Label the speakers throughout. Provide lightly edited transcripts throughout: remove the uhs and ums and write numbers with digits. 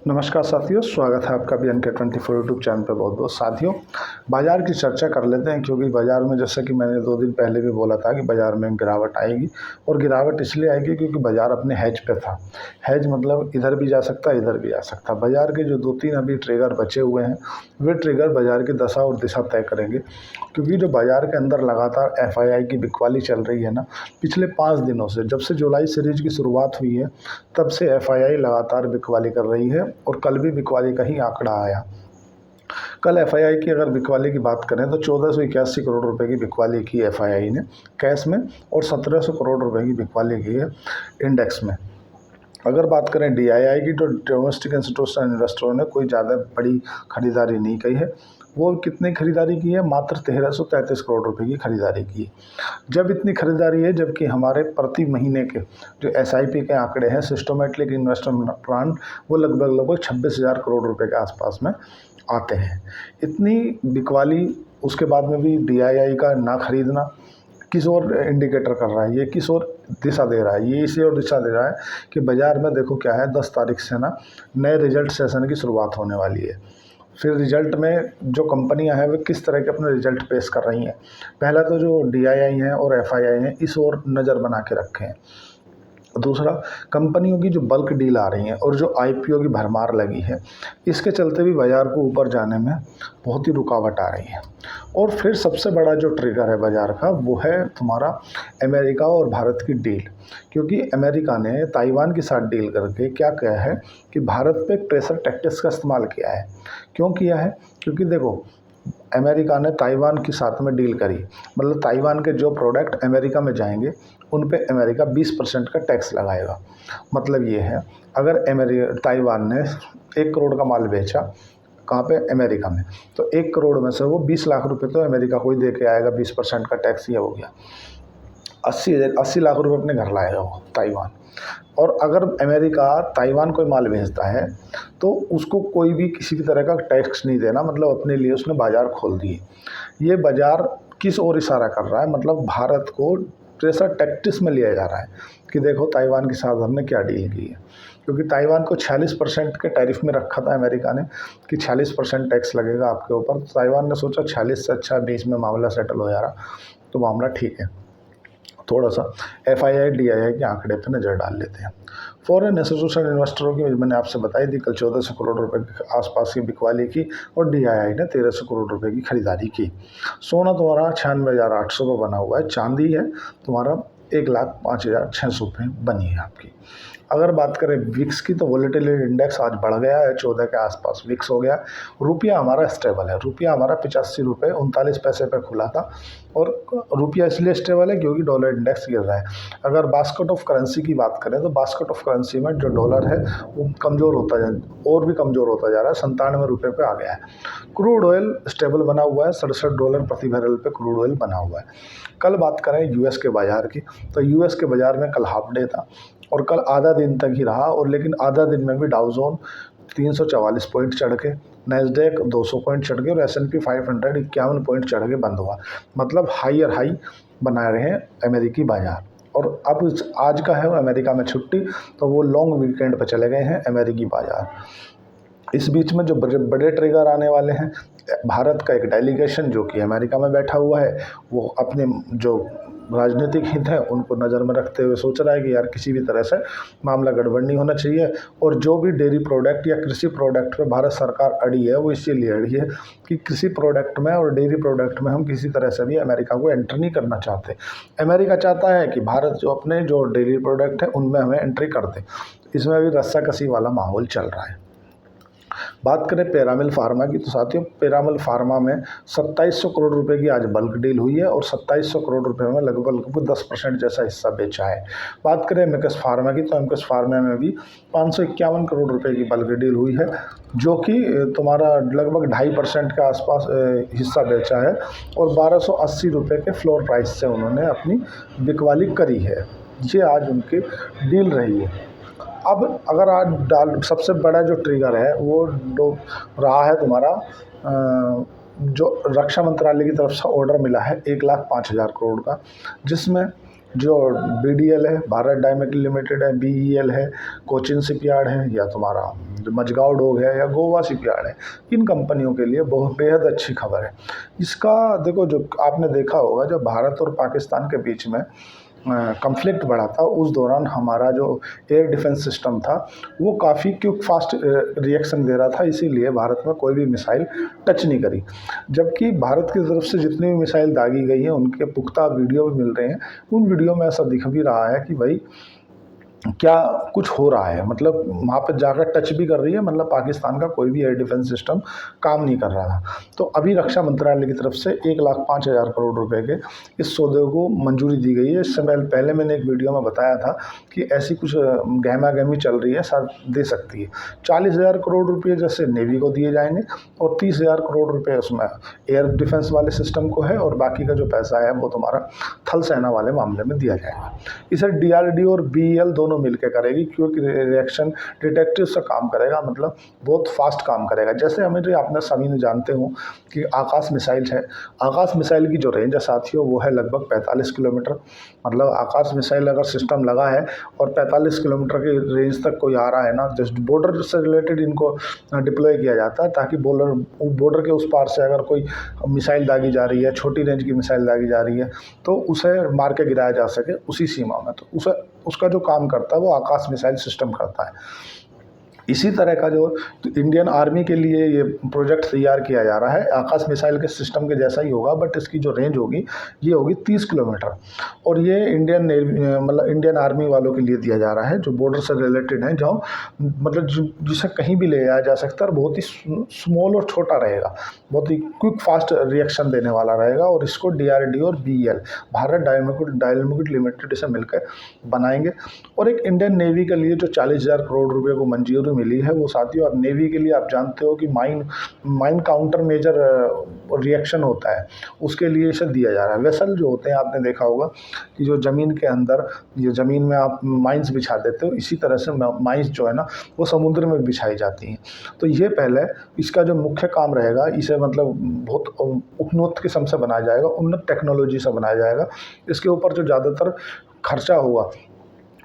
Speaker 1: नमस्कार साथियों, स्वागत है आपका भी अनके 24 यूट्यूब चैनल पर। बहुत बहुत साथियों, बाज़ार की चर्चा कर लेते हैं क्योंकि बाज़ार में जैसे कि मैंने 2 दिन पहले भी बोला था कि बाज़ार में गिरावट आएगी। और गिरावट इसलिए आएगी क्योंकि बाज़ार अपने हेज पे था। हेज मतलब इधर भी जा सकता है, इधर भी आ सकता है। बाज़ार के जो 2-3 अभी ट्रिगर बचे हुए हैं, वे ट्रिगर बाज़ार की दशा और दिशा तय करेंगे। क्योंकि जो बाज़ार के अंदर लगातार एफआईआई की बिकवाली चल रही है ना, पिछले 5 दिनों से, जब से जुलाई सीरीज की शुरुआत हुई है, तब से एफआईआई लगातार बिकवाली कर रही है और कल भी बिकवाली का ही आंकड़ा आया। कल एफआईआई की अगर बिकवाली की बात करें तो 1481 करोड़ रुपए की बिकवाली की एफआईआई ने कैश में, और 1700 करोड़ रुपए की बिकवाली की है इंडेक्स में। अगर बात करें डीआईआई की, तो डोमेस्टिक इंस्टीट्यूशनल इन्वेस्टरों ने कोई ज़्यादा बड़ी खरीदारी नहीं की है। वो कितनी खरीदारी की है? मात्र 1333 करोड़ रुपए की खरीदारी की है। जब इतनी खरीदारी है, जबकि हमारे प्रति महीने के जो एसआईपी के आंकड़े हैं, सिस्टमेटिक इन्वेस्टमेंट प्लान, वो लगभग 26,000 करोड़ रुपए के आसपास में आते हैं। इतनी बिकवाली, उसके बाद में भी डीआईआई का ना खरीदना किस ओर इंडिकेटर कर रहा है? ये किस ओर दिशा दे रहा है? ये इसी ओर दिशा दे रहा है कि बाज़ार में देखो क्या है, 10 तारीख से ना नए रिजल्ट सेशन की शुरुआत होने वाली है। फिर रिजल्ट में जो कंपनियां हैं, वे किस तरह के अपने रिजल्ट पेश कर रही हैं। पहला तो जो डीआईआई हैं और एफआईआई हैं, इस ओर नज़र बना के रखें। दूसरा, कंपनियों की जो बल्क डील आ रही हैं और जो आईपीओ की भरमार लगी है, इसके चलते भी बाज़ार को ऊपर जाने में बहुत ही रुकावट आ रही है। और फिर सबसे बड़ा जो ट्रिगर है बाज़ार का, वो है तुम्हारा अमेरिका और भारत की डील। क्योंकि अमेरिका ने ताइवान के साथ डील करके क्या किया है कि भारत पे प्रेशर टैक्टिक्स का इस्तेमाल किया है। क्यों किया है? क्योंकि देखो, अमेरिका ने ताइवान के साथ में डील करी, मतलब ताइवान के जो प्रोडक्ट अमेरिका में जाएंगे, उन पे अमेरिका 20% का टैक्स लगाएगा। मतलब ये है, अगर ताइवान ने 1 करोड़ का माल बेचा, कहाँ पे? अमेरिका में, तो 1 करोड़ में से वो 20 लाख रुपए तो अमेरिका को ही दे के आएगा। 20% का टैक्स ये हो गया। 80 लाख रुपए अपने घर लाएगा वो ताइवान। और अगर अमेरिका ताइवान कोई माल भेजता है, तो उसको कोई भी किसी भी तरह का टैक्स नहीं देना, मतलब अपने लिए उसने बाज़ार खोल दिए। ये बाज़ार किस ओर इशारा कर रहा है? मतलब भारत को प्रेशर टैक्टिक्स में लिया जा रहा है कि देखो ताइवान के साथ हमने क्या डील की है। क्योंकि ताइवान को 46% के टैरिफ में रखा था अमेरिका ने कि 46% टैक्स लगेगा आपके ऊपर। तो ताइवान ने सोचा 46 से अच्छा 20 में मामला सेटल हो जा रहा, तो मामला ठीक है। थोड़ा सा एफआईआई डीआईआई के आंकड़े पर नज़र डाल लेते हैं। फॉरेन इंस्टीट्यूशनल इन्वेस्टरों की मैंने आपसे बताई थी, कल 1400 करोड़ रुपए के आसपास की बिकवाली की और डीआईआई ने 1300 करोड़ रुपए की खरीदारी की। सोना तुम्हारा 96,800 का बना हुआ है। चांदी है तुम्हारा 1,05,600 पे बनी है आपकी। अगर बात करें विक्स की, तो वोलेटिलिटी इंडेक्स आज बढ़ गया है, 14 के आसपास विक्स हो गया। रुपया हमारा स्टेबल है। रुपया हमारा 85 रुपये 39 पैसे पे खुला था। और रुपया इसलिए स्टेबल है क्योंकि डॉलर इंडेक्स गिर रहा है। अगर बास्केट ऑफ करेंसी की बात करें, तो बास्केट ऑफ करेंसी में जो डॉलर है वो कमज़ोर होता जा और भी कमज़ोर होता जा रहा है, 97 रुपये पे आ गया है। क्रूड ऑयल स्टेबल बना हुआ है, $67 प्रति बैरल पे क्रूड ऑयल बना हुआ है। कल बात करें यूएस के बाज़ार की, तो यूएस के बाज़ार में कल हाफ डे था और कल आधा दिन तक ही रहा। और लेकिन आधा दिन में भी डाउ जोन 344 पॉइंट चढ़ के, नैस्डैक 200 पॉइंट चढ़ के और S&P 500 51 पॉइंट चढ़ के बंद हुआ। मतलब हाई बना रहे हैं अमेरिकी बाज़ार। और अब आज का है अमेरिका में छुट्टी, तो वो लॉन्ग वीकेंड पर चले गए हैं अमेरिकी बाज़ार। इस बीच में जो बड़े बड़े ट्रिगर आने वाले हैं, भारत का एक डेलीगेशन जो कि अमेरिका में बैठा हुआ है, वो अपने जो राजनीतिक हित है उनको नज़र में रखते हुए सोच रहा है कि यार किसी भी तरह से मामला गड़बड़ नहीं होना चाहिए। और जो भी डेयरी प्रोडक्ट या कृषि प्रोडक्ट पे भारत सरकार अड़ी है, वो इसीलिए अड़ी है कि कृषि प्रोडक्ट में और डेयरी प्रोडक्ट में हम किसी तरह से भी अमेरिका को एंटर नहीं करना चाहते। अमेरिका चाहता है कि भारत जो अपने जो डेयरी प्रोडक्ट है उनमें हमें एंट्री कर दे। इसमें भी रस्साकसी वाला माहौल चल रहा है। बात करें पिरामिल फार्मा की, तो साथियों पिरामिल फार्मा में 2700 करोड़ रुपए की आज बल्क डील हुई है और 2700 करोड़ रुपए में लगभग 10% जैसा हिस्सा बेचा है। बात करें एमकेस फार्मा की, तो एमकेस फार्मा में भी 551 करोड़ रुपए की बल्क डील हुई है, जो कि तुम्हारा लगभग 2.5% के आसपास हिस्सा बेचा है और 1280 रुपये के फ्लोर प्राइस से उन्होंने अपनी बिकवाली करी है। ये आज उनकी डील रही है। अब अगर आज सबसे बड़ा जो ट्रिगर है वो रहा है तुम्हारा जो रक्षा मंत्रालय की तरफ से ऑर्डर मिला है 1,05,000 करोड़ का, जिसमें जो BDL है, भारत डायमेट लिमिटेड है, BEL है, कोचिन शिपयार्ड है, या तुम्हारा जो मझगांव डोक है, या गोवा शिपयार्ड है, इन कंपनियों के लिए बहुत बेहद अच्छी खबर है। इसका देखो, जो आपने देखा होगा, जब भारत और पाकिस्तान के बीच में कॉन्फ्लिक्ट बढ़ा था, उस दौरान हमारा जो एयर डिफेंस सिस्टम था वो काफ़ी क्विक फास्ट रिएक्शन दे रहा था, इसीलिए भारत में कोई भी मिसाइल टच नहीं करी। जबकि भारत की तरफ से जितनी भी मिसाइल दागी गई हैं उनके पुख्ता वीडियो भी मिल रहे हैं। उन वीडियो में ऐसा दिख भी रहा है कि भाई क्या कुछ हो रहा है, मतलब वहाँ पर जाकर टच भी कर रही है, मतलब पाकिस्तान का कोई भी एयर डिफेंस सिस्टम काम नहीं कर रहा था। तो अभी रक्षा मंत्रालय की तरफ से 1,05,000 करोड़ रुपए के इस सौदे को मंजूरी दी गई है। इससे पहले मैंने एक वीडियो में बताया था कि ऐसी कुछ गहमा गहमी चल रही है, शायद दे सकती है। 40,000 करोड़ रुपये जैसे नेवी को दिए जाएंगे और 30,000 करोड़ रुपये उसमें एयर डिफेंस वाले सिस्टम को है, और बाकी का जो पैसा है वो तुम्हारा थल सेना वाले मामले में दिया जाएगा। इसे DRDO और BEL दोनों मिलकर करेगी, क्योंकि रिएक्शन डिटेक्टिव से काम करेगा, मतलब बहुत फास्ट काम करेगा। जैसे हमें आपने सभी ने जानते हो कि आकाश मिसाइल है, आकाश मिसाइल की जो रेंज है साथियों वो है लगभग 45 किलोमीटर। मतलब आकाश मिसाइल अगर सिस्टम लगा है और 45 किलोमीटर की रेंज तक कोई आ रहा है ना, जस्ट बॉर्डर से रिलेटेड इनको डिप्लॉय किया जाता है, ताकि बॉर्डर के उस पार से अगर कोई मिसाइल दागी जा रही है, छोटी रेंज की मिसाइल दागी जा रही है, तो उसे मार के गिराया जा सके उसी सीमा में। तो उसका जो काम करता है वो आकाश मिसाइल सिस्टम करता है। इसी तरह का जो इंडियन आर्मी के लिए ये प्रोजेक्ट तैयार किया जा रहा है, आकाश मिसाइल के सिस्टम के जैसा ही होगा, बट इसकी जो रेंज होगी ये होगी 30 किलोमीटर। और ये इंडियन नेवी मतलब इंडियन आर्मी वालों के लिए दिया जा रहा है, जो बॉर्डर से रिलेटेड है, जहाँ मतलब जिसे कहीं भी ले जाया जा सकता है, और बहुत ही स्मॉल और छोटा रहेगा, बहुत ही क्विक फास्ट रिएक्शन देने वाला रहेगा। और इसको DRDO और BEL, भारत डायनामिक लिमिटेड से मिलकर बनाएंगे। और एक इंडियन नेवी के लिए जो 40,000 करोड़ रुपये को मंजूरी मिली है, वो साथियों अब नेवी के लिए आप जानते हो कि माइन काउंटर मेजर रिएक्शन होता है, उसके लिए इसे दिया जा रहा है। वेसल जो होते हैं, आपने देखा होगा कि जो ज़मीन के अंदर, ये ज़मीन में आप माइंस बिछा देते हो, इसी तरह से माइंस जो है ना वो समुद्र में बिछाई जाती हैं। तो ये पहले इसका जो मुख्य काम रहेगा, इसे मतलब बहुत उन्नत किस्म से बनाया जाएगा, उन्नत टेक्नोलॉजी से बनाया जाएगा। इसके ऊपर जो ज़्यादातर खर्चा हुआ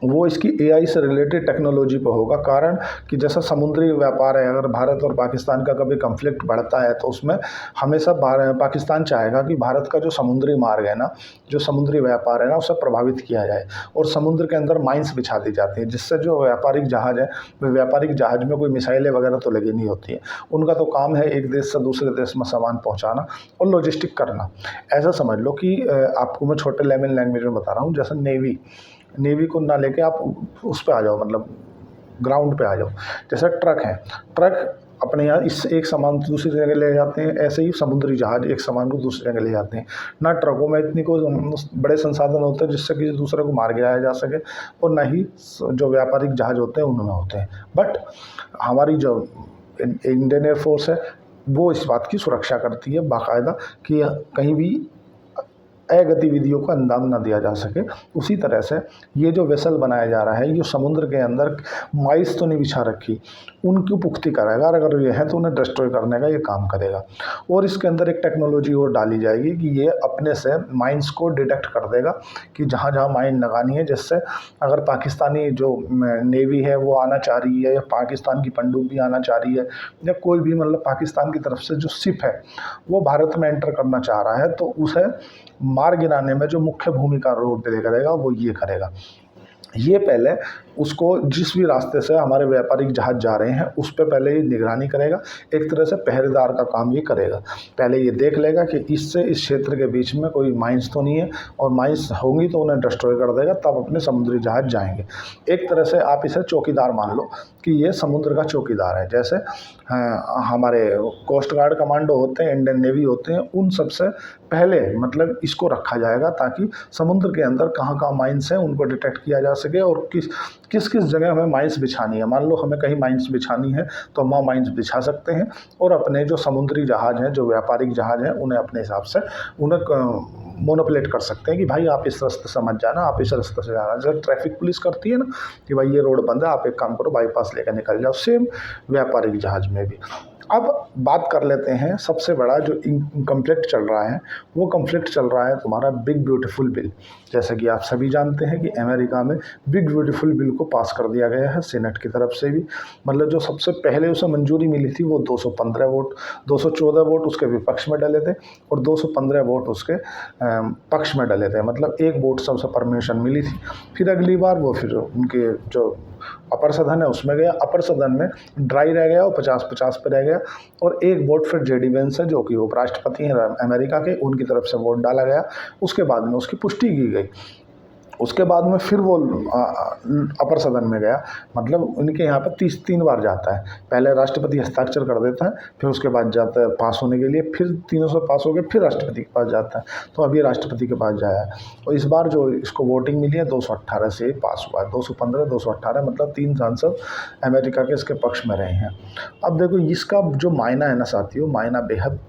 Speaker 1: वो इसकी AI से रिलेटेड टेक्नोलॉजी पर होगा। कारण कि जैसा समुद्री व्यापार है, अगर भारत और पाकिस्तान का कभी कॉन्फ्लिक्ट बढ़ता है तो उसमें हमेशा पाकिस्तान चाहेगा कि भारत का जो समुद्री मार्ग है ना, जो समुद्री व्यापार है ना, उसे प्रभावित किया जाए। और समुद्र के अंदर माइंस बिछा दी जाती हैं, जिससे जो व्यापारिक जहाज़ है, व्यापारिक जहाज़ में कोई मिसाइलें वगैरह तो लगी नहीं होती हैं। उनका तो काम है एक देश से दूसरे देश में सामान पहुँचाना और लॉजिस्टिक करना। ऐसा समझ लो कि आपको मैं छोटे लेवल लैंग्वेज में बता रहा हूँ। जैसे नेवी को ना लेके आप उस पे आ जाओ, मतलब ग्राउंड पे आ जाओ। जैसे ट्रक है, ट्रक अपने यहाँ इस एक सामान दूसरी जगह ले जाते हैं, ऐसे ही समुद्री जहाज एक सामान को दूसरी जगह ले जाते हैं। ना ट्रकों में इतनी कोई बड़े संसाधन होते हैं जिससे किसी दूसरे को मार गिराया जा सके, और ना ही जो व्यापारिक जहाज होते हैं उनमें होते हैं। बट हमारी जो इंडियन एयरफोर्स है वो इस बात की सुरक्षा करती है बाकायदा कि कहीं भी गतिविधियों को अंजाम न दिया जा सके। उसी तरह से ये जो वेसल बनाया जा रहा है, ये समुद्र के अंदर माइंस तो नहीं बिछा रखी, उनकी पुख्ती करेगा, और अगर ये है तो उन्हें डिस्ट्रॉय करने का ये काम करेगा। और इसके अंदर एक टेक्नोलॉजी और डाली जाएगी कि ये अपने से माइंस को डिटेक्ट कर देगा कि जहाँ जहाँ माइन लगानी है, जिससे अगर पाकिस्तानी जो नेवी है वो आना चाह रही है, या पाकिस्तान की पनडुब्बी आना चाह रही है, या कोई भी मतलब पाकिस्तान की तरफ से जो शिप है वो भारत में एंटर करना चाह रहा है, तो उसे मार गिराने में जो मुख्य भूमिका रोल प्ले करेगा वो ये करेगा। ये पहले उसको जिस भी रास्ते से हमारे व्यापारिक जहाज जा रहे हैं उस पर पहले ये निगरानी करेगा, एक तरह से पहरेदार का काम ये करेगा। पहले ये देख लेगा कि इससे इस क्षेत्र के बीच में कोई माइंस तो नहीं है, और माइंस होंगी तो उन्हें डिस्ट्रॉय कर देगा, तब अपने समुद्री जहाज जाएंगे। एक तरह से आप इसे चौकीदार मान लो कि ये समुद्र का चौकीदार है। जैसे हमारे कोस्ट गार्ड कमांडो होते हैं, इंडियन नेवी होते हैं, उन सबसे पहले मतलब इसको रखा जाएगा ताकि समुद्र के अंदर कहाँ कहाँ माइंस हैं उनको डिटेक्ट किया जा सके, और किस जगह हमें माइंस बिछानी है। मान लो हमें कहीं माइंस बिछानी है तो हम वहाँ माइंस बिछा सकते हैं, और अपने जो समुद्री जहाज हैं, जो व्यापारिक जहाज हैं, उन्हें अपने हिसाब से उन्हें मोनोपलेट कर सकते हैं कि भाई आप इस रास्ते से मत जाना, आप इस रास्ते से जाना। जैसे ट्रैफिक पुलिस करती है ना कि भाई ये रोड बंद है, आप एक काम करो बाईपास लेकर निकल जाओ, सेम व्यापारिक जहाज में भी। अब बात कर लेते हैं सबसे बड़ा जो कॉन्फ्लिक्ट चल रहा है, वो कॉन्फ्लिक्ट चल रहा है तुम्हारा बिग ब्यूटीफुल बिल। जैसे कि आप सभी जानते हैं कि अमेरिका में बिग ब्यूटीफुल बिल को पास कर दिया गया है सेनेट की तरफ से भी। मतलब जो सबसे पहले उसे मंजूरी मिली थी वो 215 वोट, 214 वोट उसके विपक्ष में डले थे और 215 वोट उसके पक्ष में डले थे। मतलब एक वोट से उसे परमिशन मिली थी। फिर अगली बार वो फिर उनके जो अपर सदन है उसमें गया, अपर सदन में ड्राई रह गया, वो 50-50 पे रह गया और एक वोट फिर जेडी वेंस है जो कि उपराष्ट्रपति हैं अमेरिका के, उनकी तरफ से वोट डाला गया। उसके बाद में उसकी पुष्टि की गई। उसके बाद में फिर वो अपर सदन में गया। मतलब उनके यहाँ पर 3 बार जाता है। पहले राष्ट्रपति हस्ताक्षर कर देता है, फिर उसके बाद जाता है पास होने के लिए, फिर तीनों से पास हो गए, फिर राष्ट्रपति के पास जाता है। तो अभी राष्ट्रपति के पास जाया है और इस बार जो इसको वोटिंग मिली है 218 से पास हुआ है। 215 218 मतलब 3 सांसद अमेरिका के इसके पक्ष में रहे हैं। अब देखो इसका जो मायना है ना साथियों, मायना बेहद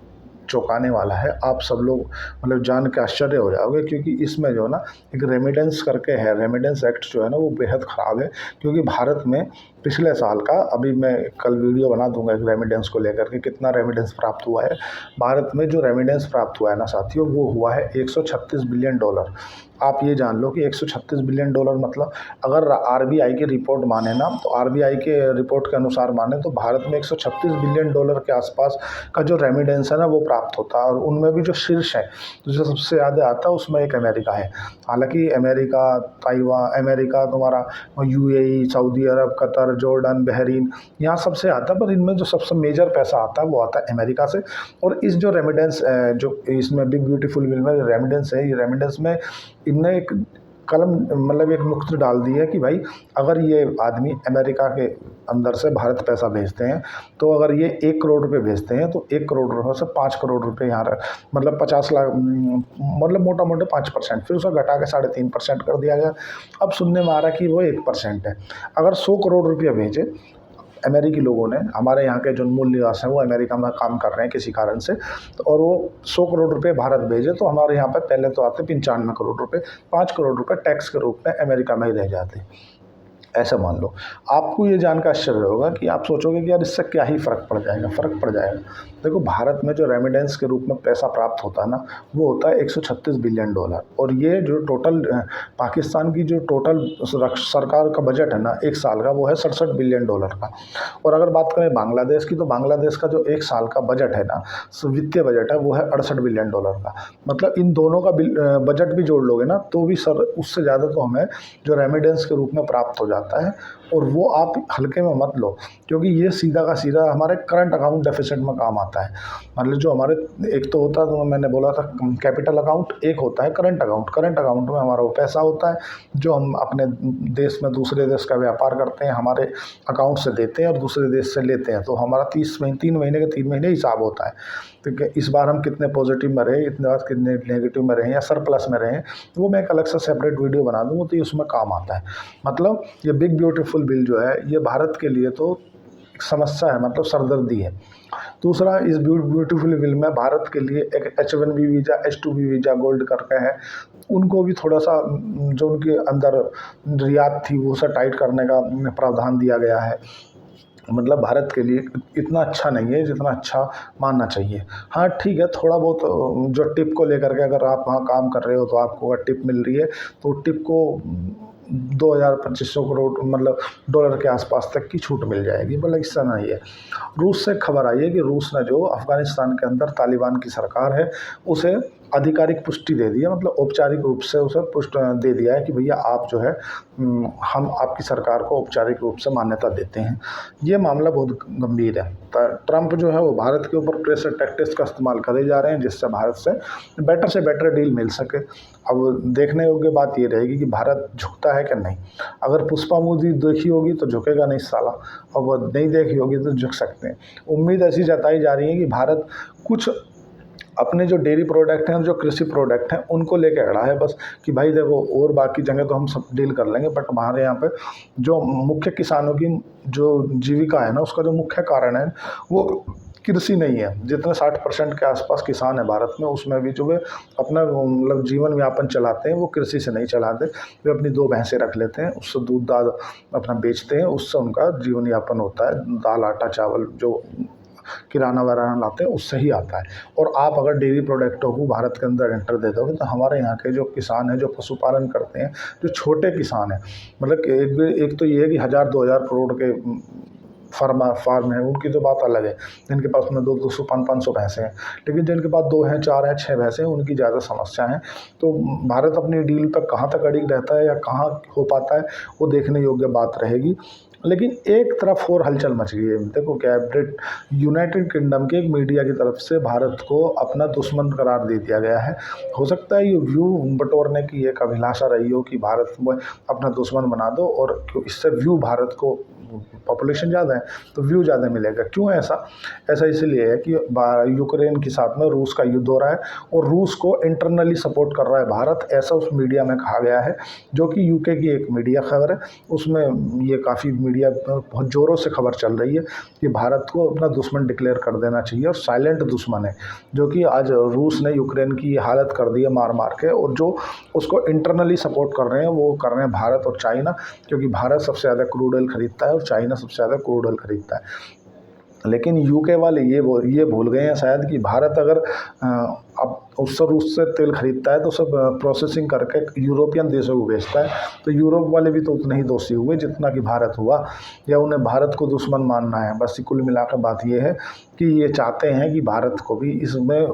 Speaker 1: चौंकाने वाला है। आप सब लोग मतलब जान के आश्चर्य हो जाओगे, क्योंकि इसमें जो है ना एक रेमिडेंस करके है, रेमिडेंस एक्ट जो है ना वो बेहद ख़राब है। क्योंकि भारत में पिछले साल का, अभी मैं कल वीडियो बना दूंगा एक रेमिडेंस को लेकर के, कितना रेमिडेंस प्राप्त हुआ है भारत में। जो रेमिडेंस प्राप्त हुआ है ना साथियों, वो हुआ है $136 बिलियन। आप ये जान लो कि $136 बिलियन मतलब अगर आरबीआई की रिपोर्ट माने ना, तो आरबीआई के रिपोर्ट के अनुसार माने तो भारत में $136 बिलियन के आसपास का जो रेमिडेंस है ना वो प्राप्त होता है। और उनमें भी जो शीर्ष है, जो सबसे ज़्यादा आता है उसमें एक अमेरिका है। हालांकि अमेरिका, ताइवान, अमेरिका तुम्हारा यूएई, सऊदी अरब, कतर, जॉर्डन, बहरीन, यहाँ सबसे आता है, पर इनमें जो सबसे मेजर पैसा आता है वो आता है अमेरिका से। और इस जो रेमिडेंस जो इसमें बिग ब्यूटीफुल बिल में रेमिडेंस है, ये रेमिडेंस में इनने एक कलम मतलब एक नुक्ता डाल दी है कि भाई अगर ये आदमी अमेरिका के अंदर से भारत पैसा भेजते हैं, तो अगर ये 1 करोड़ रुपए भेजते हैं तो 1 करोड़ रुपये से 5 करोड़ रुपए यहाँ मतलब 50 लाख, मतलब मोटा मोटा 5%, फिर उसे घटा के 3.5% कर दिया गया। अब सुनने में आ रहा है कि वो 1% है। अगर 100 करोड़ रुपया भेजे अमेरिकी लोगों ने, हमारे यहाँ के जो मूल निवासी हैं वो अमेरिका में काम कर रहे हैं किसी कारण से, तो और वो 100 करोड़ रुपए भारत भेजे, तो हमारे यहाँ पे पहले तो आते 95 करोड़ रुपए, 5 करोड़ रुपए टैक्स के रूप में अमेरिका में ही रह जाते। ऐसा मान लो। आपको ये जानकर आश्चर्य होगा कि आप सोचोगे कि यार इससे क्या ही फ़र्क पड़ जाएगा। फ़र्क पड़ जाएगा। देखो भारत में जो रेमिडेंस के रूप में पैसा प्राप्त होता है ना, वो होता है $136 बिलियन। और ये जो टोटल पाकिस्तान की जो टोटल सरकार का बजट है ना एक साल का, वो है $67 बिलियन का। और अगर बात करें बांग्लादेश की, तो बांग्लादेश का जो एक साल का बजट है ना, वित्तीय बजट है, वो है $68 बिलियन का। मतलब इन दोनों का बजट भी जोड़ लोगे ना, तो भी सर उससे ज़्यादा तो हमें जो रेमिडेंस के रूप में प्राप्त हो जाता है। और वो आप हल्के में मत लो, क्योंकि ये सीधा का सीधा हमारे करंट अकाउंट डेफिसिट में काम आता है। मतलब जो हमारे एक तो होता है, तो मैंने बोला था कैपिटल अकाउंट, एक होता है करंट अकाउंट। करंट अकाउंट में हमारा वो पैसा होता है जो हम अपने देश में दूसरे देश का व्यापार करते हैं, हमारे अकाउंट से देते हैं और दूसरे देश से लेते हैं। तो हमारा 3 महीने के 3 महीने हिसाब होता है। तो इस बार हम कितने पॉजिटिव में रहे, इतने बार कितने नेगेटिव में रहे या सरप्लस में रहे, वो मैं एक अलग से सेपरेट वीडियो बना दूँगा, तो ये उसमें काम आता है। मतलब ये बिग ब्यूटीफुल बिल जो है, ये भारत के लिए तो एक समस्या है, मतलब सरदर्दी है। दूसरा, इस ब्यूटीफुल बिल में भारत के लिए एक H1B visa, H2B visa gold करके है, उनको भी थोड़ा सा जो उनके अंदर रियायत थी वो सब टाइट करने का प्रावधान दिया गया है। मतलब भारत के लिए इतना अच्छा नहीं है जितना अच्छा मानना चाहिए। हाँ ठीक है, थोड़ा बहुत जो टिप को लेकर के अगर आप वहाँ काम कर रहे हो तो आपको अगर टिप मिल रही है, तो टिप को 2,000-2,500 करोड़ मतलब डॉलर के आसपास तक की छूट मिल जाएगी। मतलब इससे नहीं है। रूस से खबर आई है कि रूस ने जो अफ़गानिस्तान के अंदर तालिबान की सरकार है उसे आधिकारिक पुष्टि दे दी है, मतलब औपचारिक रूप से उसे पुष्टि दे दिया है कि भैया आप जो है हम आपकी सरकार को औपचारिक रूप से मान्यता देते हैं। ये मामला बहुत गंभीर है। ट्रंप जो है वो भारत के ऊपर प्रेशर टैक्टिक्स का इस्तेमाल करे जा रहे हैं, जिससे भारत से बेटर डील मिल सके। अब देखने योग्य बात ये रहेगी कि भारत झुकता है कि नहीं। अगर पुष्पा मूवी देखी होगी तो झुकेगा नहीं साला, और वो नहीं देखी होगी तो झुक सकते हैं। उम्मीद ऐसी जताई जा रही है कि भारत कुछ अपने जो डेयरी प्रोडक्ट हैं, जो कृषि प्रोडक्ट हैं, उनको लेके अड़ा है बस, कि भाई देखो और बाकी जगह तो हम सब डील कर लेंगे, बट हमारे यहाँ पे जो मुख्य किसानों की जो जीविका है ना, उसका जो मुख्य कारण है वो कृषि नहीं है। जितने 60% के आसपास किसान है भारत में, उसमें भी जो वे अपना मतलब जीवन यापन चलाते हैं वो कृषि से नहीं चलाते। वे अपनी 2 भैंसें रख लेते हैं, उससे दूध दाल अपना बेचते हैं, उससे उनका जीवन यापन होता है। दाल, आटा, चावल जो किराना वराना लाते हैं उससे ही आता है। और आप अगर डेयरी प्रोडक्टों को भारत के अंदर एंटर दे दोगे तो हमारे यहाँ के जो किसान हैं, जो पशुपालन करते हैं, जो छोटे किसान हैं, मतलब कि एक तो ये है कि 1000-2000 करोड़ के फार्म है, उनकी तो बात अलग है, जिनके पास में 200-500 भैंसे हैं। लेकिन जिनके पास 2 हैं, 4 हैं, 6 भैंसे हैं, उनकी ज़्यादा समस्या है। तो भारत अपनी डील तक कहाँ तक अड़िग रहता है या कहाँ हो पाता है, वो देखने योग्य बात रहेगी। लेकिन एक तरफ और हलचल मच गई है। देखो क्या है, यूनाइटेड किंगडम के एक मीडिया की तरफ से भारत को अपना दुश्मन करार दे दिया गया है। हो सकता है ये व्यू बटोरने की एक अभिलाषा रही हो कि भारत में अपना दुश्मन बना दो, और इससे व्यू, भारत को पॉपुलेशन ज़्यादा है तो व्यू ज़्यादा मिलेगा। क्यों ऐसा? ऐसा इसलिए है कि यूक्रेन के साथ में रूस का युद्ध हो रहा है और रूस को इंटरनली सपोर्ट कर रहा है भारत, ऐसा उस मीडिया में कहा गया है, जो कि यूके की एक मीडिया खबर है। उसमें ये काफ़ी मीडिया बहुत ज़ोरों से खबर चल रही है कि भारत को अपना दुश्मन डिक्लेयर कर देना चाहिए, और साइलेंट दुश्मन है, जो कि आज रूस ने यूक्रेन की हालत कर दी है मार मार के। और जो उसको इंटरनली सपोर्ट कर रहे हैं वो कर रहे हैं भारत और चाइना, क्योंकि भारत सबसे ज़्यादा क्रूड ऑयल खरीदता है और चाइना सबसे ज़्यादा क्रूड ऑयल खरीदता है। लेकिन यूके वाले ये भूल गए हैं शायद कि भारत अगर अब उससे रूस से तेल खरीदता है तो सब प्रोसेसिंग करके यूरोपियन देशों को बेचता है, तो यूरोप वाले भी तो उतने ही दोषी हुए जितना कि भारत हुआ, या उन्हें भारत को दुश्मन मानना है। बस कुल मिलाकर बात ये है कि ये चाहते हैं कि भारत को भी इसमें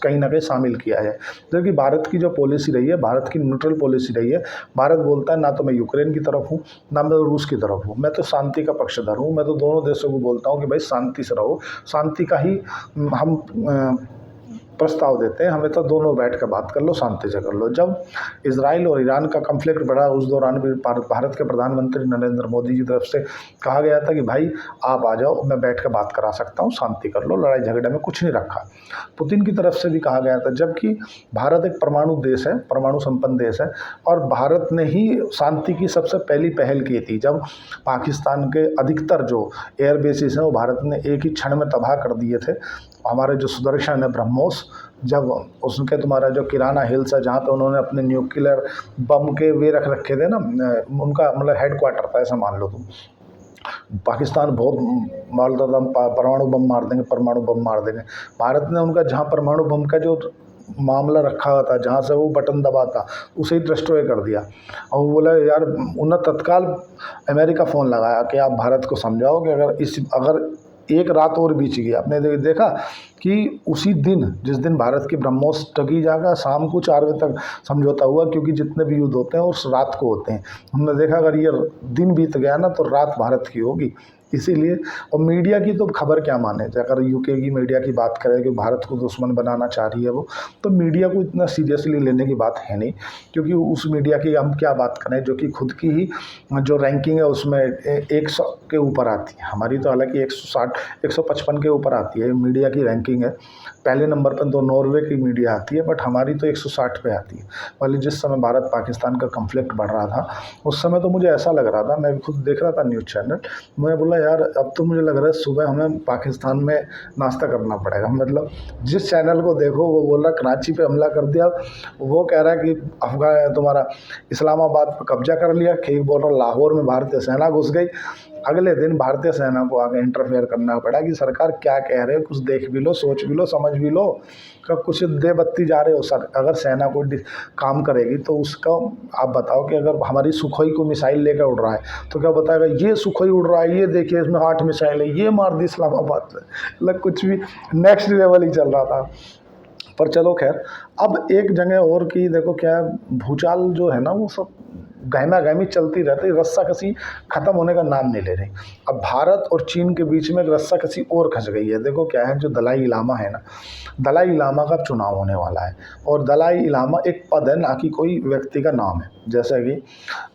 Speaker 1: कहीं ना कहीं शामिल किया जाए। जबकि भारत की जो पॉलिसी रही है, भारत की न्यूट्रल पॉलिसी रही है। भारत बोलता है ना तो मैं यूक्रेन की तरफ हूँ, ना मैं रूस की तरफ हूँ, मैं तो शांति का पक्षधर हूँ। मैं तो दोनों देशों को बोलता हूँ कि भाई शांति से रहो, शांति का ही हम प्रस्ताव देते हैं, हमें तो दोनों बैठ कर बात कर लो, शांति से कर लो। जब इजराइल और ईरान का कन्फ्लिक्ट बढ़ा, उस दौरान भी भारत के प्रधानमंत्री नरेंद्र मोदी की तरफ से कहा गया था कि भाई आप आ जाओ, मैं बैठ कर बात करा सकता हूँ, शांति कर लो, लड़ाई झगड़े में कुछ नहीं रखा। पुतिन की तरफ से भी कहा गया था, जबकि भारत एक परमाणु देश है, परमाणु संपन्न देश है, और भारत ने ही शांति की सबसे पहली पहल की थी। जब पाकिस्तान के अधिकतर जो एयर बेसिस हैं वो भारत ने एक ही क्षण में तबाह कर दिए थे। हमारे जो सुदर्शन है, ब्रह्मोस, जब उसके तुम्हारा जो किराना हिल्स है जहाँ पे उन्होंने अपने न्यूक्लियर बम के वे रख रखे थे ना, उनका मतलब हेडक्वार्टर था, ऐसा मान लो तुम। पाकिस्तान बहुत मारता था, परमाणु बम मार देंगे, परमाणु बम मार देंगे। भारत ने उनका जहाँ परमाणु बम का जो मामला रखा हुआ था, जहाँ से वो बटन दबाता, उसे ही डिस्ट्रॉय कर दिया। और वो बोला यार, उन्हें तत्काल अमेरिका फ़ोन लगाया कि आप भारत को समझाओ कि अगर एक रात और बीच गई। आपने देखा कि उसी दिन, जिस दिन भारत की ब्रह्मोस टकी जाएगा, शाम को 4 बजे तक समझौता हुआ, क्योंकि जितने भी युद्ध होते हैं उस रात को होते हैं। हमने देखा अगर ये दिन बीत गया ना तो रात भारत की होगी। इसीलिए, और मीडिया की तो खबर क्या माने, अगर यूके की मीडिया की बात करें कि भारत को दुश्मन बनाना चाह रही है वो, तो मीडिया को इतना सीरियसली लेने की बात है नहीं, क्योंकि उस मीडिया की हम क्या बात करें जो कि खुद की ही जो रैंकिंग है उसमें 100 के ऊपर आती है। हमारी तो हालांकि 160 155 के ऊपर आती है मीडिया की रैंकिंग है। पहले नंबर पर तो नॉर्वे की मीडिया आती है, बट हमारी तो 160 पे आती है। वाली जिस समय भारत पाकिस्तान का कन्फ्लिक्ट बढ़ रहा था उस समय तो मुझे ऐसा लग रहा था, मैं भी खुद देख रहा था न्यूज़ चैनल, मैं बोला यार अब तो मुझे लग रहा है सुबह हमें पाकिस्तान में नाश्ता करना पड़ेगा। मतलब जिस चैनल को देखो वो बोल रहा कराची पे हमला कर दिया, वो कह रहा है कि अफगान तुम्हारा इस्लामाबाद पर कब्जा कर लिया, ठीक बोल रहा लाहौर में भारतीय सेना घुस गई। अगले दिन भारतीय सेना को आगे इंटरफेयर करना पड़ा कि सरकार क्या कह रहे हो, कुछ देख भी लो, सोच भी लो, समझ भी लो, कब कुछ दे बत्ती जा रहे हो सर। अगर सेना को काम करेगी तो उसका आप बताओ कि अगर हमारी सुखोई को मिसाइल लेकर उड़ रहा है तो क्या बताएगा ये सुखोई उड़ रहा है, ये देखिए इसमें 8 मिसाइल है, ये मार दी इस्लामाबाद से। मतलब कुछ भी नेक्स्ट लेवल ही चल रहा था। पर चलो खैर, अब एक जगह और की देखो क्या, भूचाल जो है ना वो सब गहमा गहमी चलती रहती, रस्साकसी खत्म होने का नाम नहीं ले रही। अब भारत और चीन के बीच में एक रस्साकसी और खस गई है। देखो क्या है, जो दलाई लामा है ना, दलाई लामा का चुनाव होने वाला है, और दलाई लामा एक पद है, ना कि कोई व्यक्ति का नाम है। जैसे कि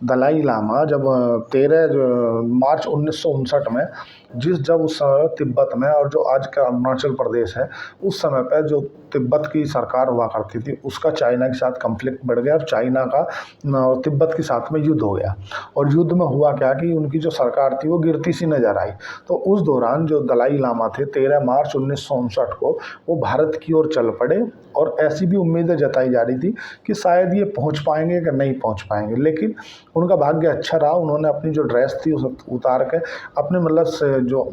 Speaker 1: दलाई लामा जब 13 मार्च 1959 में जब उस तिब्बत में और जो आज का अरुणाचल प्रदेश है, उस समय पर जो तिब्बत की सरकार हुआ करती थी उसका चाइना के साथ कॉन्फ्लिक्ट बढ़ गया और चाइना का और तिब्बत के साथ में युद्ध हो गया। और युद्ध में हुआ क्या कि उनकी जो सरकार थी वो गिरती सी नजर आई। तो उस दौरान जो दलाई लामा थे 13 मार्च 1959 को वो भारत की ओर चल पड़े और ऐसी भी उम्मीदें जताई जा रही थी कि शायद ये पहुंच पाएंगे कि नहीं पहुंच पाएंगे, लेकिन उनका भाग्य अच्छा रहा। उन्होंने अपनी जो ड्रेस थी उसे उतार के अपने मतलब जो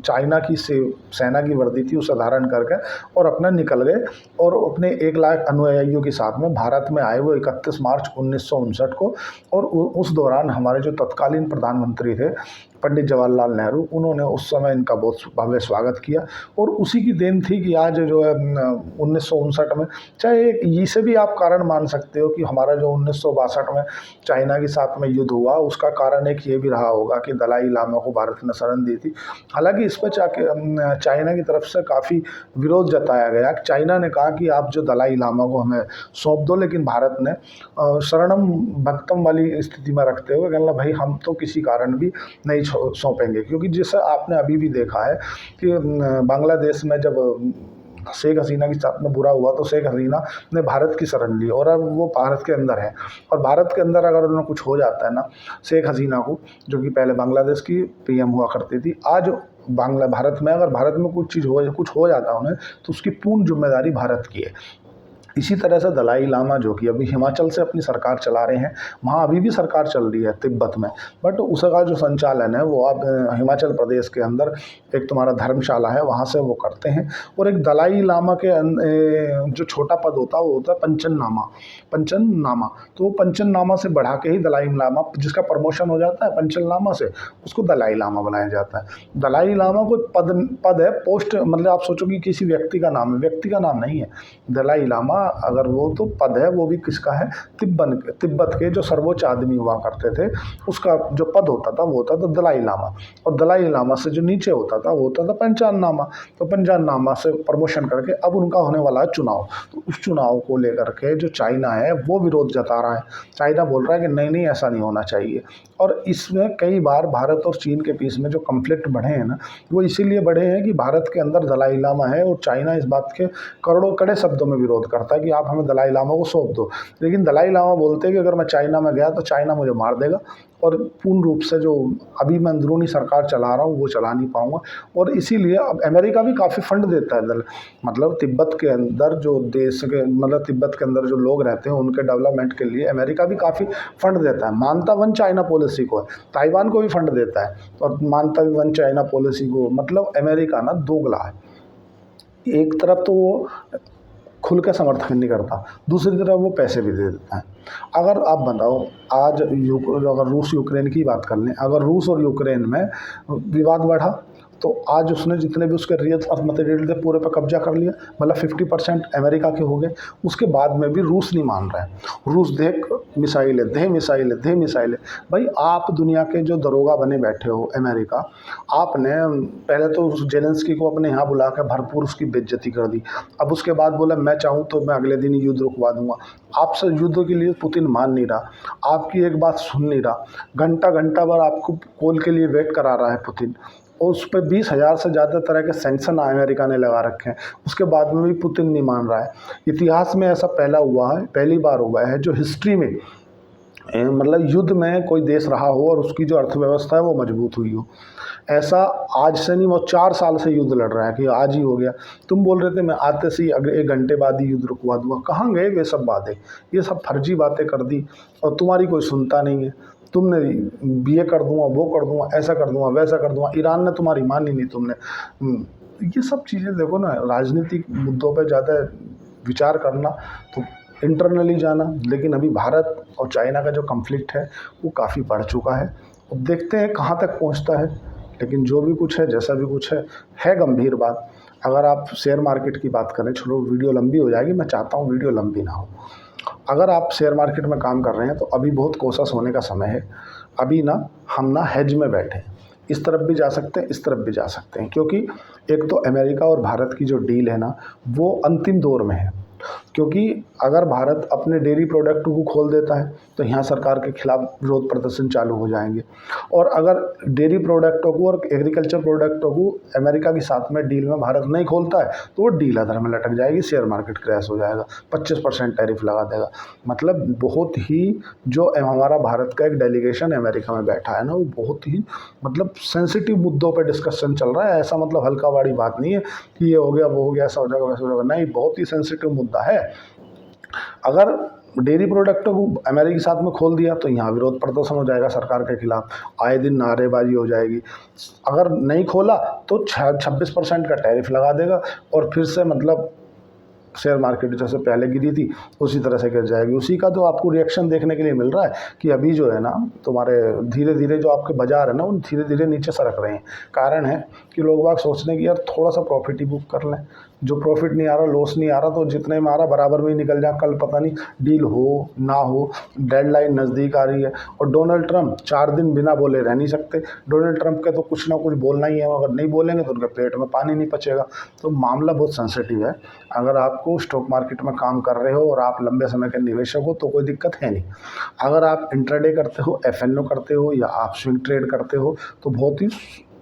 Speaker 1: चाइना की सेना की वर्दी थी उसे धारण करके और अपना निकल गए और अपने 1 लाख अनुयायियों के साथ में भारत में आए वो 31 मार्च 1959 को। और उस दौरान हमारे जो तत्कालीन प्रधानमंत्री थे पंडित जवाहरलाल नेहरू, उन्होंने उस समय इनका बहुत भव्य स्वागत किया। और उसी की देन थी कि आज जो है 1959 में, चाहे इसे भी आप कारण मान सकते हो कि हमारा जो 1962 में चाइना के साथ में युद्ध हुआ उसका कारण एक ये भी रहा होगा कि दलाई लामा को भारत ने शरण दी थी। हालांकि इस पर चाइना की तरफ से काफ़ी विरोध जताया गया। चाइना ने कहा कि आप जो दलाई लामा को हमें सौंप दो, लेकिन भारत ने शरणम भक्तम वाली स्थिति में रखते हुए कहना भाई हम तो किसी कारण भी नहीं सौंपेंगे। क्योंकि जैसा आपने अभी भी देखा है कि बांग्लादेश में जब शेख हसीना के साथ में बुरा हुआ तो शेख हसीना ने भारत की शरण ली और अब वो भारत के अंदर है। और भारत के अंदर अगर उन्हें कुछ हो जाता है ना शेख हसीना को, जो कि पहले बांग्लादेश की पीएम हुआ करती थी, आज भारत में अगर भारत में कुछ हो जाता है उन्हें तो उसकी पूर्ण जिम्मेदारी भारत की है। इसी तरह से दलाई लामा जो कि अभी हिमाचल से अपनी सरकार चला रहे हैं, वहाँ अभी भी सरकार चल रही है तिब्बत में, बट उसका जो संचालन है वो अब हिमाचल प्रदेश के अंदर एक तुम्हारा धर्मशाला है वहाँ से वो करते हैं। और एक दलाई लामा के जो छोटा पद होता है वो होता है पंचन नामा। तो वो पंचन नामा से बढ़ा के ही दलाई लामा, जिसका प्रमोशन हो जाता है पंचन नामा से, उसको दलाई लामा बनाया जाता है। दलाई लामा कोई पद है, पोस्ट, मतलब आप सोचो कि किसी व्यक्ति का नाम है, व्यक्ति का नाम नहीं है। दलाई लामा अगर वो तो पद है, वो भी किसका है, तिब्बत के जो सर्वोच्च आदमी हुआ करते थे उसका जो पद होता था वो होता था दलाई लामा। और दलाई लामा से जो नीचे होता था वो होता था पंचान नामा। तो पंचान नामा से प्रमोशन करके अब उनका होने वाला है चुनाव। तो उस चुनाव को लेकर के जो चाइना है वो विरोध जता रहा है। चाइना बोल रहा है कि नहीं ऐसा नहीं होना चाहिए। और इसमें कई बार भारत और चीन के बीच में जो कॉन्फ्लिक्ट बढ़े हैं ना, वो इसीलिए बढ़े हैं कि भारत के अंदर दलाई लामा है और चाइना इस बात के कड़े शब्दों में विरोध करता है कि आप हमें दलाई लामा को सौंप दो। लेकिन दलाई लामा बोलते हैं कि अगर मैं चाइना में गया तो चाइना मुझे मार देगा और पूर्ण रूप से जो अभी मैं अंदरूनी सरकार चला रहा हूँ वो चला नहीं पाऊँगा। और इसीलिए अब अमेरिका भी काफ़ी फंड देता है, मतलब तिब्बत के अंदर जो देश के, मतलब तिब्बत के अंदर जो लोग रहते हैं उनके डेवलपमेंट के लिए अमेरिका भी काफ़ी फंड देता है। मानता वन चाइना पॉलिसी को है, ताइवान को भी फंड देता है और मानता भी वन चाइना पॉलिसी को। मतलब अमेरिका ना दोगला है, एक तरफ तो वो खुल के समर्थन नहीं करता, दूसरी तरफ वो पैसे भी दे देता है। अगर आप बताओ आज अगर रूस यूक्रेन की बात कर लें, अगर रूस और यूक्रेन में विवाद बढ़ा तो आज उसने जितने भी उसके रियल अर्थ मटेरियल थे पूरे पर कब्जा कर लिया, मतलब 50% अमेरिका के हो गए। उसके बाद में भी रूस नहीं मान रहा है। रूस देख मिसाइलें दे मिसाइलें। भाई आप दुनिया के जो दरोगा बने बैठे हो अमेरिका, आपने पहले तो उस जेलेंस्की को अपने यहाँ बुला कर भरपूर उसकी बेइज्जती कर दी। अब उसके बाद बोला मैं चाहूँ तो मैं अगले दिन युद्ध रुकवा दूंगा। आपसे युद्ध के लिए पुतिन मान नहीं रहा, आपकी एक बात सुन नहीं रहा, घंटा भर आपको कॉल के लिए वेट करा रहा है पुतिन। और उस पर 20,000 से ज़्यादा तरह के सैंक्शन अमेरिका ने लगा रखे हैं, उसके बाद में भी पुतिन नहीं मान रहा है। इतिहास में ऐसा पहली बार हुआ है जो हिस्ट्री में मतलब युद्ध में कोई देश रहा हो और उसकी जो अर्थव्यवस्था है वो मजबूत हुई हो। ऐसा आज से नहीं, वो 4 साल से युद्ध लड़ रहा है कि आज ही हो गया। तुम बोल रहे थे मैं आते से ही अगले 1 घंटे बाद ही युद्ध रुकवा दूंगा, कहाँ गए वे सब बातें? ये सब फर्जी बातें कर दी और तुम्हारी कोई सुनता नहीं है। तुमने ये कर दूंगा, वो कर दूंगा, ऐसा कर दूंगा, वैसा कर दूंगा, ईरान ने तुम्हारी मानी नहीं। तुमने ये सब चीज़ें देखो ना, राजनीतिक मुद्दों पे ज़्यादा विचार करना तो इंटरनली जाना। लेकिन अभी भारत और चाइना का जो कॉन्फ्लिक्ट है वो काफ़ी बढ़ चुका है। अब देखते हैं कहाँ तक पहुँचता है। लेकिन जो भी कुछ है, जैसा भी कुछ है गंभीर बात। अगर आप शेयर मार्केट की बात करें, चलो वीडियो लंबी हो जाएगी, मैं चाहता हूँ वीडियो लंबी ना हो। अगर आप शेयर मार्केट में काम कर रहे हैं तो अभी बहुत कोशिश होने का समय है। अभी ना हम हेज में बैठे हैं, इस तरफ भी जा सकते हैं, इस तरफ भी जा सकते हैं, क्योंकि एक तो अमेरिका और भारत की जो डील है ना वो अंतिम दौर में है। क्योंकि अगर भारत अपने डेयरी प्रोडक्ट को खोल देता है तो यहाँ सरकार के खिलाफ विरोध प्रदर्शन चालू हो जाएंगे। और अगर डेयरी प्रोडक्टों को और एग्रीकल्चर प्रोडक्टों को अमेरिका के साथ में डील में भारत नहीं खोलता है तो वो डील अधर में लटक जाएगी, शेयर मार्केट क्रैश हो जाएगा, 25% टैरिफ लगा देगा। मतलब बहुत ही जो हमारा भारत का एक डेलीगेशन अमेरिका में बैठा है ना, वो बहुत ही मतलब सेंसिटिव मुद्दों पर डिस्कशन चल रहा है। ऐसा मतलब हल्कावाड़ी बात नहीं है कि ये हो गया वो हो गया ऐसा हो जाएगा वैसा हो जाएगा, नहीं, बहुत ही सेंसिटिव मुद्दा है। अगर डेयरी प्रोडक्टों को अमेरिका के साथ में खोल दिया तो यहाँ विरोध प्रदर्शन हो जाएगा सरकार के खिलाफ, आए दिन नारेबाजी हो जाएगी। अगर नहीं खोला तो 26% का टैरिफ लगा देगा और फिर से मतलब शेयर मार्केट जैसे पहले गिरी थी उसी तरह से गिर जाएगी। उसी का तो आपको रिएक्शन देखने के लिए मिल रहा है कि अभी जो है ना तुम्हारे धीरे धीरे जो आपके बाजार है ना वो धीरे धीरे नीचे सरक रहे हैं। कारण है कि लोग बाग सोच रहे हैं कि यार थोड़ा सा प्रॉफिट ही बुक कर लें, जो प्रॉफिट नहीं आ रहा, लॉस नहीं आ रहा, तो जितने में आ रहा बराबर में ही निकल जाए, कल पता नहीं डील हो ना हो, डेडलाइन नज़दीक आ रही है। और डोनाल्ड ट्रंप 4 दिन बिना बोले रह नहीं सकते। डोनाल्ड ट्रंप के तो कुछ ना कुछ बोलना ही है, अगर नहीं बोलेंगे तो उनके पेट में पानी नहीं पचेगा। तो मामला बहुत सेंसिटिव है। अगर आपको स्टॉक मार्केट में काम कर रहे हो और आप लंबे समय के निवेशक हो तो कोई दिक्कत है नहीं। अगर आप इंट्राडे करते हो, एफएनओ करते हो या आप स्विंग ट्रेड करते हो तो बहुत ही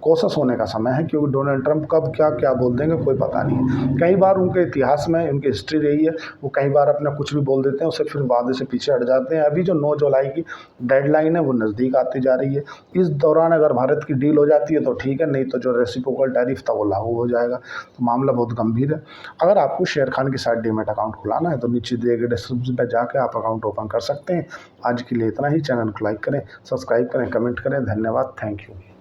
Speaker 1: कोशिश होने का समय है, क्योंकि डोनाल्ड ट्रंप कब क्या क्या बोल देंगे कोई पता नहीं है। कई बार उनके इतिहास में उनकी हिस्ट्री रही है, वो कई बार अपना कुछ भी बोल देते हैं, उससे फिर वादे से पीछे हट जाते हैं। अभी जो 9 जुलाई की डेडलाइन है वो नज़दीक आती जा रही है। इस दौरान अगर भारत की डील हो जाती है तो ठीक है, नहीं तो जो रेसिप्रोकल टैरिफ था वो लागू हो जाएगा। तो मामला बहुत गंभीर है। अगर आपको शेर खान के साथ डीमैट अकाउंट खुलाना है तो नीचे दिए गए डिस्क्रिप्शन पर जाकर आप अकाउंट ओपन कर सकते हैं। आज के लिए इतना ही। चैनल को लाइक करें, सब्सक्राइब करें, कमेंट करें। धन्यवाद, थैंक यू।